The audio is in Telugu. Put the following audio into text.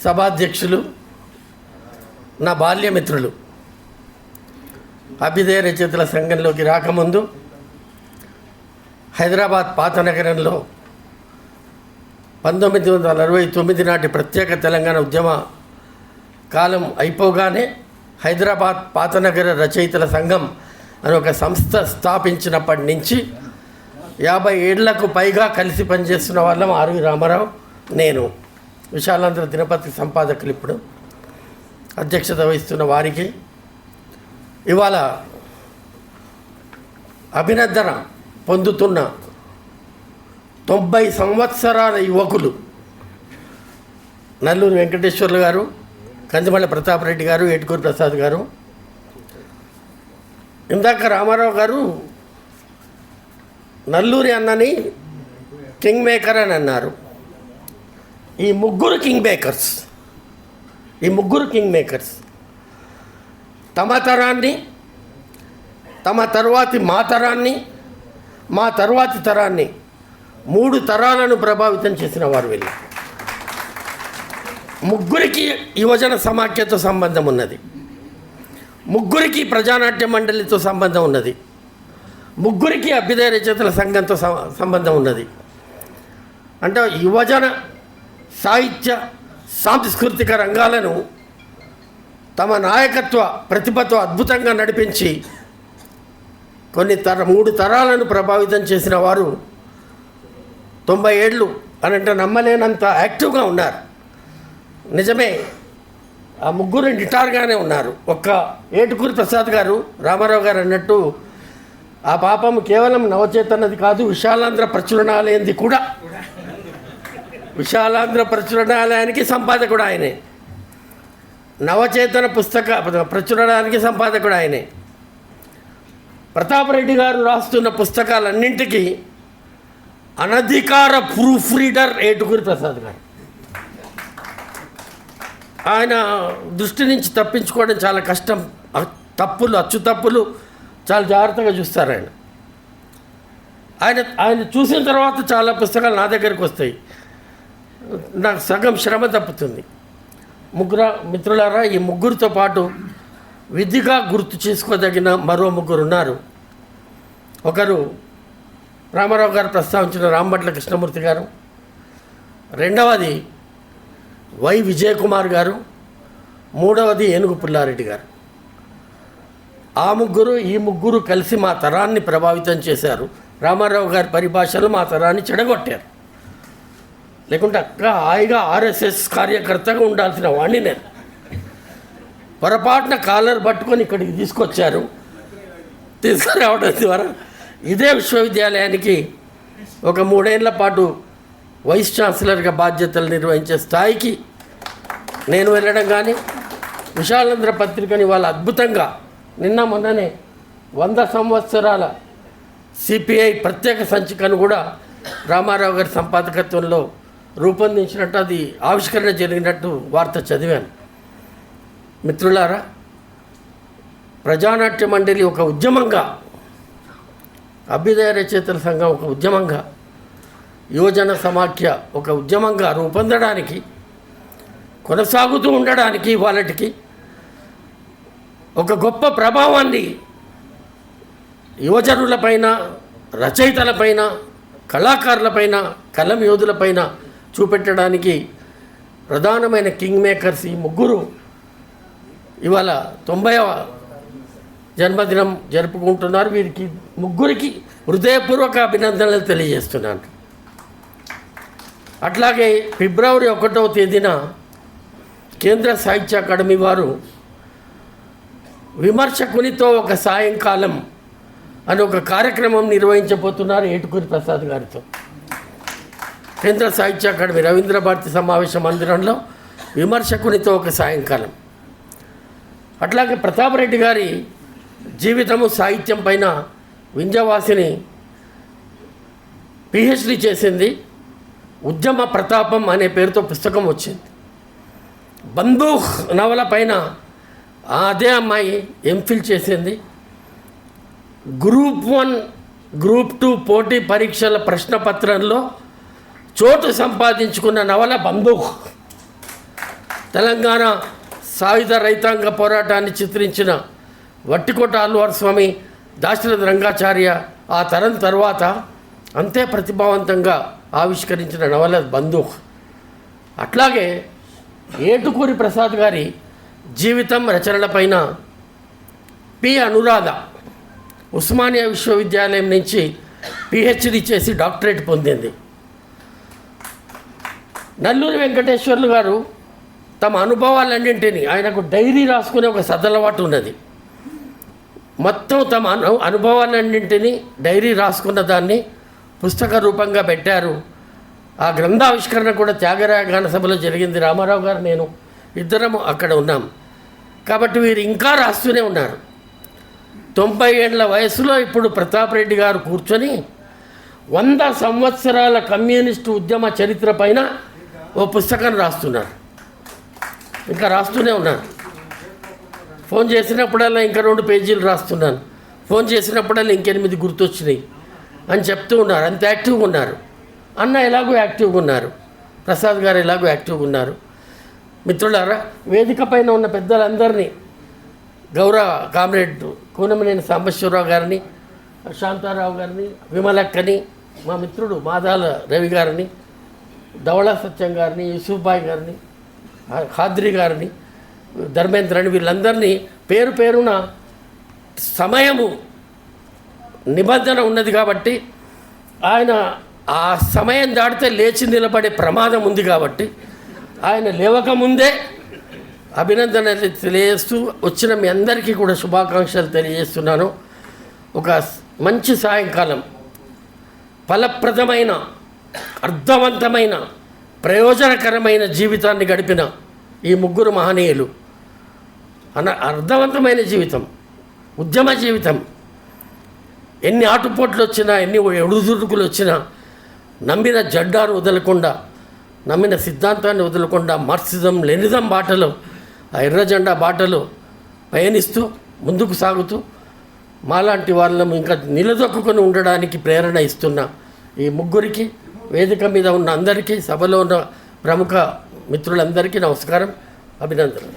సభాధ్యక్షులు, నా బాల్యమిత్రులు, అభ్యుదయ రచయితల సంఘంలోకి రాకముందు హైదరాబాద్ పాత నగరంలో 1969 నాటి ప్రత్యేక తెలంగాణ ఉద్యమ కాలం అయిపోగానే హైదరాబాద్ పాత నగర రచయితల సంఘం అని ఒక సంస్థ స్థాపించినప్పటి నుంచి 50 ఏళ్లకు పైగా కలిసి పనిచేస్తున్న వాళ్ళం ఆర్వి రామారావు, నేను. విశాలాంధ్ర దినపత్రిక సంపాదకులు ఇప్పుడు అధ్యక్షత వహిస్తున్న వారికి ఇవాళ అభినందన పొందుతున్న 90 సంవత్సరాల యువకులు నల్లూరు వెంకటేశ్వర్లు గారు, కందిమళ్ళ ప్రతాప్ రెడ్డి గారు, ఏటుకూరు ప్రసాద్ గారు. ఇందాక రామారావు గారు నల్లూరి అన్నని కింగ్ మేకర్ అని అన్నారు. ఈ ముగ్గురు కింగ్ మేకర్స్ తమ తరాన్ని, తమ తరువాతి మా తరాన్ని, మా తరువాతి తరాన్ని 3 తరాలను ప్రభావితం చేసిన వారు వీళ్ళు. ముగ్గురికి యువజన సమాఖ్యతో సంబంధం ఉన్నది, ముగ్గురికి ప్రజానాట్య మండలితో సంబంధం ఉన్నది, ముగ్గురికి అభ్యుదయ రచయితల సంఘంతో సంబంధం ఉన్నది. అంటే యువజన సాహిత్య సాంస్కృతిక రంగాలను తమ నాయకత్వ ప్రతిభతో అద్భుతంగా నడిపించి 3 తరాలను ప్రభావితం చేసిన వారు 90 ఏళ్ళు అని అంటే నమ్మలేనంత యాక్టివ్గా ఉన్నారు. నిజమే, ఆ ముగ్గురు నిటారుగానే ఉన్నారు. ఒక్క ఏటుకూరి ప్రసాద్ గారు, రామారావు గారు అన్నట్టు ఆ పాపం కేవలం నవచేతనది కాదు, విశాలాంధ్ర ప్రచురణాలయంది కూడా. విశాలాంధ్ర ప్రచురణాలయానికి సంపాదకుడు ఆయనే, నవచేతన పుస్తక ప్రచురణానికి సంపాదకుడు ఆయనే. ప్రతాప్ రెడ్డి గారు రాస్తున్న పుస్తకాలన్నింటికీ అనధికార ప్రూఫ్ రీడర్ ఏటుకూరి ప్రసాద్ గారు. ఆయన దృష్టి నుంచి తప్పించుకోవడం చాలా కష్టం. తప్పులు, అచ్చు తప్పులు చాలా జాగ్రత్తగా చూస్తారు ఆయన చూసిన తర్వాత చాలా పుస్తకాలు నా దగ్గరికి వస్తాయి, నాకు సగం శ్రమ తప్పుతుంది. మిత్రులారా, ఈ ముగ్గురితో పాటు విధిగా గుర్తు చేసుకోదగిన మరో ముగ్గురు ఉన్నారు. ఒకరు రామారావు గారు ప్రస్తావించిన రాంభట్ల కృష్ణమూర్తి గారు, రెండవది వై విజయకుమార్ గారు, మూడవది ఏనుగు పుల్లారెడ్డి గారు. ఈ ముగ్గురు కలిసి మా తరాన్ని ప్రభావితం చేశారు. రామారావు గారి పరిభాషలో మా తరాన్ని చెడగొట్టారు. లేకుంటే హాయిగా ఆర్ఎస్ఎస్ కార్యకర్తగా ఉండాల్సిన వాడిని నేను. పొరపాటున కాలర్ పట్టుకొని ఇక్కడికి తీసుకురావడం ద్వారా ఇదే విశ్వవిద్యాలయానికి ఒక 3 ఏళ్ల పాటు వైస్ ఛాన్సలర్గా బాధ్యతలు నిర్వహించే స్థాయికి నేను వెళ్ళడం కానీ, విశాలాంధ్ర పత్రికని వాళ్ళు అద్భుతంగా మొన్ననే 100 సంవత్సరాల సిపిఐ ప్రత్యేక సంచికను కూడా రామారావు గారి సంపాదకత్వంలో రూపొందించినట్టు, అది ఆవిష్కరణ జరిగినట్టు వార్త చదివాను. మిత్రులారా, ప్రజానాట్య మండలి ఒక ఉద్యమంగా, అభ్యుదయ రచయితల సంఘం ఒక ఉద్యమంగా, యువజన సమాఖ్య ఒక ఉద్యమంగా రూపొందడానికి, కొనసాగుతూ ఉండడానికి వాళ్ళకి ఒక గొప్ప ప్రభావాన్ని యువజనులపైన, రచయితలపైన, కళాకారులపైన, కలం యోధులపైన చూపెట్టడానికి ప్రధానమైన కింగ్ మేకర్స్ ఈ ముగ్గురు ఇవాళ 90వ జన్మదినం జరుపుకుంటున్నారు. వీరికి ముగ్గురికి హృదయపూర్వక అభినందనలు తెలియజేస్తున్నాను. అట్లాగే ఫిబ్రవరి 1వ తేదీన కేంద్ర సాహిత్య అకాడమీ వారు విమర్శకునితో ఒక సాయంకాలం అని ఒక కార్యక్రమం నిర్వహించబోతున్నారు ఏటుకూరి ప్రసాద్ గారితో. కేంద్ర సాహిత్య అకాడమీ రవీంద్ర భారతి సమావేశ మందిరంలో విమర్శకునితో ఒక సాయంకాలం. అట్లాగే ప్రతాప్ రెడ్డి గారి జీవితము సాహిత్యం పైన వింజవాసిని పిహెచ్డి చేసింది, ఉద్యమ ప్రతాపం అనే పేరుతో పుస్తకం వచ్చింది. బందూక్ నవల పైన అదే అమ్మాయి ఎంఫిల్ చేసింది. గ్రూప్ 1, గ్రూప్ 2 పోటీ పరీక్షల ప్రశ్నపత్రంలో చోటు సంపాదించుకున్న నవల బందూక్. తెలంగాణ సాయుధ రైతాంగ పోరాటాన్ని చిత్రించిన వట్టికోట అల్వార్ స్వామి, దాశరథ రంగాచార్య ఆ తరం తర్వాత అంతే ప్రతిభావంతంగా ఆవిష్కరించిన నవల బందూక్. అట్లాగే ఏటుకూరి ప్రసాద్ గారి జీవితం రచనలపైన పి అనురాధ ఉస్మానియా విశ్వవిద్యాలయం నుంచి పిహెచ్డి చేసి డాక్టరేట్ పొందింది. నల్లూరి వెంకటేశ్వర్లు గారు తమ అనుభవాలన్నింటినీ, ఆయనకు డైరీ రాసుకునే ఒక సదలవాటు ఉన్నది, మొత్తం తమ అనుభవాలన్నింటినీ డైరీ రాసుకున్న దాన్ని పుస్తక రూపంగా పెట్టారు. ఆ గ్రంథావిష్కరణ కూడా త్యాగరాయ గాన సభలో జరిగింది. రామారావు గారు నేను ఇద్దరము అక్కడ ఉన్నాం. కాబట్టి వీరు ఇంకా రాస్తూనే ఉన్నారు. 90 ఏళ్ల వయసులో ఇప్పుడు ప్రతాప్ రెడ్డి గారు కూర్చొని 100 సంవత్సరాల కమ్యూనిస్టు ఉద్యమ చరిత్ర పైన ఓ పుస్తకం రాస్తున్నారు. ఇంకా రాస్తూనే ఉన్నారు. ఫోన్ చేసినప్పుడల్లా ఇంకా 2 పేజీలు రాస్తున్నాను, ఫోన్ చేసినప్పుడల్లా ఇంకెనిమిది గుర్తొచ్చినాయి అని చెప్తూ ఉన్నారు. అంత యాక్టివ్గా ఉన్నారు. అన్న ఎలాగో యాక్టివ్గా ఉన్నారు, ప్రసాద్ గారు ఎలాగో యాక్టివ్గా ఉన్నారు. మిత్రులారా, వేదిక పైన ఉన్న పెద్దలందరినీ, గౌరవ కామ్రేడ్ కూనమనేని సాంబశివరావు గారిని, శాంతారావు గారిని, విమలక్కని, మా మిత్రుడు మాదాల రవి గారిని, ధవళ సత్యం గారిని, యూసుఫ్బాయ్ గారిని, ఖాద్రి గారిని, ధర్మేంద్రని, వీళ్ళందరినీ పేరు పేరున సమయము నిబంధన ఉన్నది కాబట్టి ఆయన ఆ సమయం దాటితే లేచి నిలబడే ప్రమాదం ఉంది కాబట్టి ఆయన లేవకముందే అభినందనలు తెలియజేస్తూ వచ్చిన మీ అందరికీ కూడా శుభాకాంక్షలు తెలియజేస్తున్నాను. ఒక మంచి సాయంకాలం, ఫలప్రదమైన, అర్థవంతమైన, ప్రయోజనకరమైన జీవితాన్ని గడిపిన ఈ ముగ్గురు మహనీయులు, అర్థవంతమైన జీవితం, ఉద్యమ జీవితం, ఎన్ని ఆటుపోట్లు వచ్చినా, ఎన్ని ఎడుదుడుకులు వచ్చినా నమ్మిన జెండాను వదలకుండా, నమ్మిన సిద్ధాంతాన్ని వదలకుండా మార్క్సిజం లెనిజం బాటలో, ఆ ఎర్ర జెండా బాటలో పయనిస్తూ ముందుకు సాగుతూ మాలాంటి వాళ్ళము ఇంకా నిలదొక్కుని ఉండడానికి ప్రేరణ ఇస్తున్న ఈ ముగ్గురికి, వేదిక మీద ఉన్న అందరికీ, సభలో ఉన్న ప్రముఖ మిత్రులందరికీ నమస్కారం, అభినందనలు.